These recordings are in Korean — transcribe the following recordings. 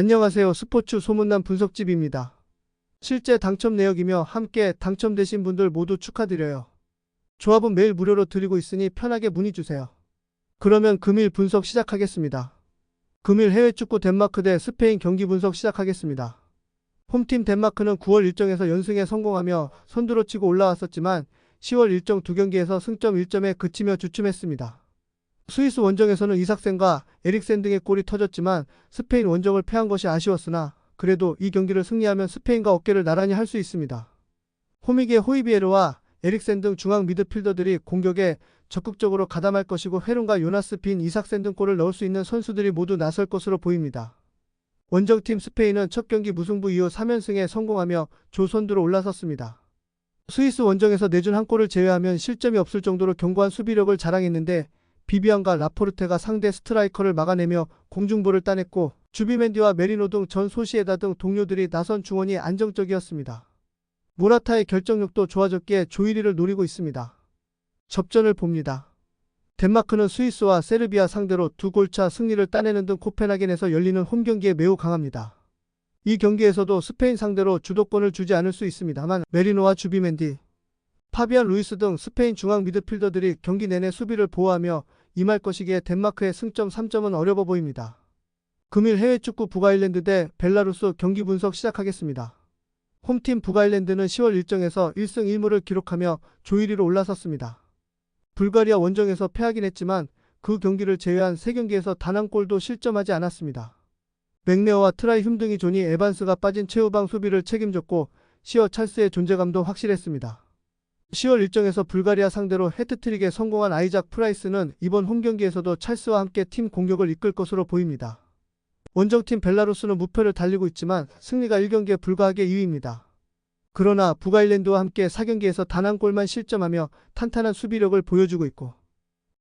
안녕하세요. 스포츠 소문난 분석집입니다. 실제 당첨 내역이며 함께 당첨되신 분들 모두 축하드려요. 조합은 매일 무료로 드리고 있으니 편하게 문의주세요. 그러면 금일 분석 시작하겠습니다. 금일 해외축구 덴마크 대 스페인 경기 분석 시작하겠습니다. 홈팀 덴마크는 9월 일정에서 연승에 성공하며 선두로 치고 올라왔었지만 10월 일정 두 경기에서 승점 1점에 그치며 주춤했습니다. 스위스 원정에서는 이삭센과 에릭센 등의 골이 터졌지만 스페인 원정을 패한 것이 아쉬웠으나 그래도 이 경기를 승리하면 스페인과 어깨를 나란히 할 수 있습니다. 홈이기에 호이비에르와 에릭센 등 중앙 미드필더들이 공격에 적극적으로 가담할 것이고 헤룬과 요나스 빈, 이삭센 등 골을 넣을 수 있는 선수들이 모두 나설 것으로 보입니다. 원정팀 스페인은 첫 경기 무승부 이후 3연승에 성공하며 조선두로 올라섰습니다. 스위스 원정에서 내준 한 골을 제외하면 실점이 없을 정도로 견고한 수비력을 자랑했는데 비비안과 라포르테가 상대 스트라이커를 막아내며 공중볼을 따냈고 주비멘디와 메리노 등 전 소시에다 등 동료들이 나선 중원이 안정적이었습니다. 모라타의 결정력도 좋아졌기에 조일위를 노리고 있습니다. 접전을 봅니다. 덴마크는 스위스와 세르비아 상대로 2골차 승리를 따내는 등 코펜하겐에서 열리는 홈경기에 매우 강합니다. 이 경기에서도 스페인 상대로 주도권을 주지 않을 수 있습니다만 메리노와 주비멘디, 파비안 루이스 등 스페인 중앙 미드필더들이 경기 내내 수비를 보호하며 임할 것이기에 덴마크의 승점 3점은 어려워 보입니다. 금일 해외축구 북아일랜드 대 벨라루스 경기 분석 시작하겠습니다. 홈팀 북아일랜드는 10월 일정에서 1승 1무를 기록하며 조일위로 올라섰습니다. 불가리아 원정에서 패하긴 했지만 그 경기를 제외한 3경기에서 단 한 골도 실점하지 않았습니다. 맥네어와 트라이 흉등이 조니 에반스가 빠진 최후방 수비를 책임졌고 시어 찰스의 존재감도 확실했습니다. 10월 일정에서 불가리아 상대로 해트트릭에 성공한 아이작 프라이스는 이번 홈경기에서도 찰스와 함께 팀 공격을 이끌 것으로 보입니다. 원정팀 벨라루스는 무패를 달리고 있지만 승리가 1경기에 불과하게 2위입니다. 그러나 북아일랜드와 함께 4경기에서 단 한 골만 실점하며 탄탄한 수비력을 보여주고 있고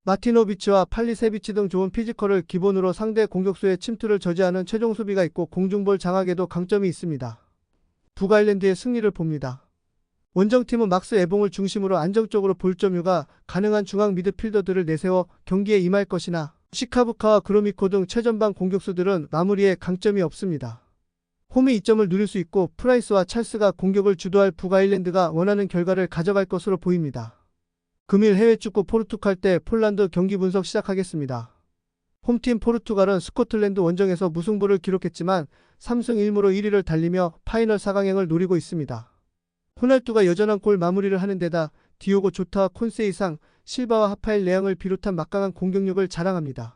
마티노비치와 팔리세비치 등 좋은 피지컬을 기본으로 상대 공격수의 침투를 저지하는 최종 수비가 있고 공중볼 장악에도 강점이 있습니다. 북아일랜드의 승리를 봅니다. 원정팀은 막스 에봉을 중심으로 안정적으로 볼점유가 가능한 중앙 미드필더들을 내세워 경기에 임할 것이나 시카부카와 그로미코 등 최전방 공격수들은 마무리에 강점이 없습니다. 홈이 이점을 누릴 수 있고 프라이스와 찰스가 공격을 주도할 북아일랜드가 원하는 결과를 가져갈 것으로 보입니다. 금일 해외축구 포르투갈 대 폴란드 경기 분석 시작하겠습니다. 홈팀 포르투갈은 스코틀랜드 원정에서 무승부를 기록했지만 3승 1무로 1위를 달리며 파이널 4강행을 노리고 있습니다. 호날두가 여전한 골 마무리를 하는 데다 디오고 조타와 콘세이상, 실바와 하파엘 레앙을 비롯한 막강한 공격력을 자랑합니다.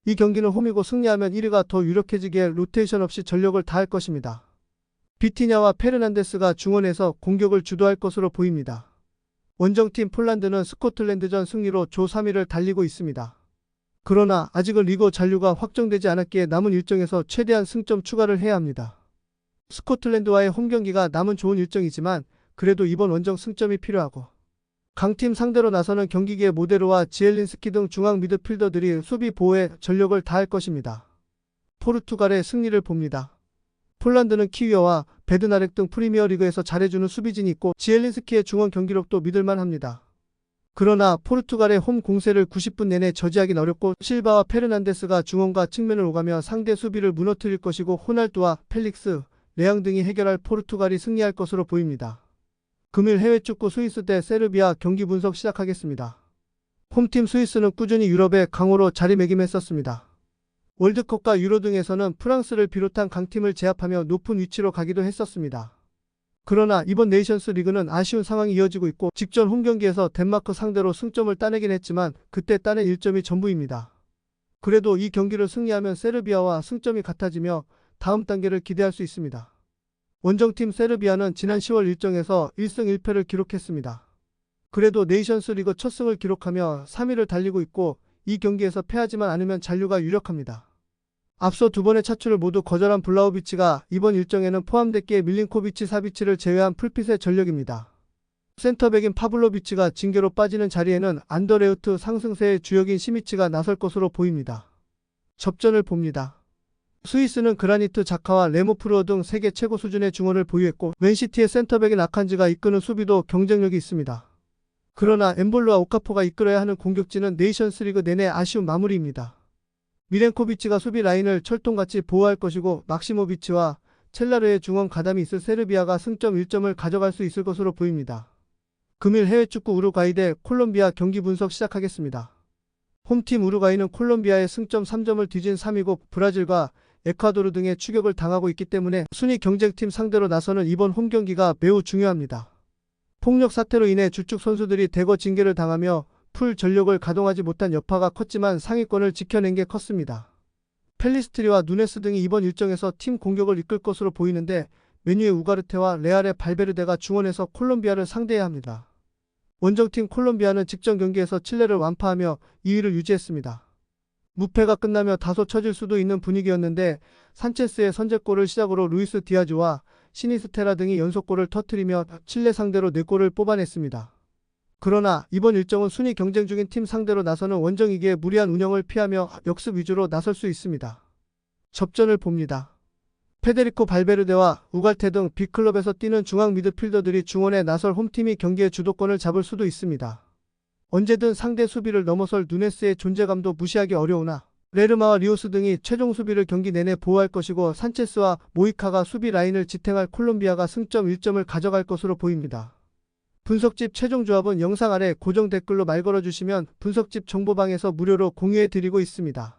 이 경기는 홈이고 승리하면 1위가 더 유력해지기에 로테이션 없이 전력을 다할 것입니다. 비티냐와 페르난데스가 중원에서 공격을 주도할 것으로 보입니다. 원정팀 폴란드는 스코틀랜드전 승리로 조 3위를 달리고 있습니다. 그러나 아직은 리그 잔류가 확정되지 않았기에 남은 일정에서 최대한 승점 추가를 해야 합니다. 스코틀랜드와의 홈경기가 남은 좋은 일정이지만 그래도 이번 원정 승점이 필요하고 강팀 상대로 나서는 경기기에 모데로와 지엘린스키 등 중앙 미드필더들이 수비 보호에 전력을 다할 것입니다. 포르투갈의 승리를 봅니다. 폴란드는 키위어와 베드나렉 등 프리미어리그에서 잘해주는 수비진이 있고 지엘린스키의 중원 경기력도 믿을만 합니다. 그러나 포르투갈의 홈 공세를 90분 내내 저지하긴 어렵고 실바와 페르난데스가 중원과 측면을 오가며 상대 수비를 무너뜨릴 것이고 호날두와 펠릭스, 레앙 등이 해결할 포르투갈이 승리할 것으로 보입니다. 금일 해외축구 스위스 대 세르비아 경기 분석 시작하겠습니다. 홈팀 스위스는 꾸준히 유럽의 강호로 자리매김했었습니다. 월드컵과 유로 등에서는 프랑스를 비롯한 강팀을 제압하며 높은 위치로 가기도 했었습니다. 그러나 이번 네이션스 리그는 아쉬운 상황이 이어지고 있고 직전 홈경기에서 덴마크 상대로 승점을 따내긴 했지만 그때 따낸 1점이 전부입니다. 그래도 이 경기를 승리하면 세르비아와 승점이 같아지며 다음 단계를 기대할 수 있습니다. 원정팀 세르비아는 지난 10월 일정에서 1승 1패를 기록했습니다. 그래도 네이션스 리그 첫 승을 기록하며 3위를 달리고 있고 이 경기에서 패하지만 않으면 잔류가 유력합니다. 앞서 두 번의 차출을 모두 거절한 블라우비치가 이번 일정에는 포함됐기에 밀린코비치, 사비치를 제외한 풀핏의 전력입니다. 센터백인 파블로비치가 징계로 빠지는 자리에는 안더레우트 상승세의 주역인 시미치가 나설 것으로 보입니다. 접전을 봅니다. 스위스는 그라니트 자카와 레모프르어 등 세계 최고 수준의 중원을 보유했고 맨시티의 센터백인 아칸지가 이끄는 수비도 경쟁력이 있습니다. 그러나 엠볼루와 오카포가 이끌어야 하는 공격진은 네이션스리그 내내 아쉬운 마무리입니다. 미렌코비치가 수비 라인을 철통같이 보호할 것이고 막시모비치와 첼라르의 중원 가담이 있을 세르비아가 승점 1점을 가져갈 수 있을 것으로 보입니다. 금일 해외축구 우루과이 대 콜롬비아 경기 분석 시작하겠습니다. 홈팀 우루과이는 콜롬비아의 승점 3점을 뒤진 3위고 브라질과 에콰도르 등의 추격을 당하고 있기 때문에 순위 경쟁팀 상대로 나서는 이번 홈경기가 매우 중요합니다. 폭력 사태로 인해 주축 선수들이 대거 징계를 당하며 풀 전력을 가동하지 못한 여파가 컸지만 상위권을 지켜낸 게 컸습니다. 펠리스트리와 누네스 등이 이번 일정에서 팀 공격을 이끌 것으로 보이는데 메뉴의 우가르테와 레알의 발베르데가 중원에서 콜롬비아를 상대해야 합니다. 원정팀 콜롬비아는 직전 경기에서 칠레를 완파하며 2위를 유지했습니다. 무패가 끝나며 다소 처질 수도 있는 분위기였는데 산체스의 선제골을 시작으로 루이스 디아즈와 시니스테라 등이 연속골을 터뜨리며 칠레 상대로 4골을 뽑아냈습니다. 그러나 이번 일정은 순위 경쟁 중인 팀 상대로 나서는 원정이기에 무리한 운영을 피하며 역습 위주로 나설 수 있습니다. 접전을 봅니다. 페데리코 발베르데와 우갈테 등 빅클럽에서 뛰는 중앙 미드필더들이 중원에 나설 홈팀이 경기의 주도권을 잡을 수도 있습니다. 언제든 상대 수비를 넘어설 누네스의 존재감도 무시하기 어려우나 레르마와 리오스 등이 최종 수비를 경기 내내 보호할 것이고 산체스와 모이카가 수비 라인을 지탱할 콜롬비아가 승점 1점을 가져갈 것으로 보입니다. 분석집 최종 조합은 영상 아래 고정 댓글로 말 걸어주시면 분석집 정보방에서 무료로 공유해드리고 있습니다.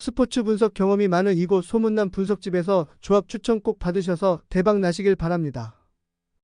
스포츠 분석 경험이 많은 이곳 소문난 분석집에서 조합 추천 꼭 받으셔서 대박 나시길 바랍니다.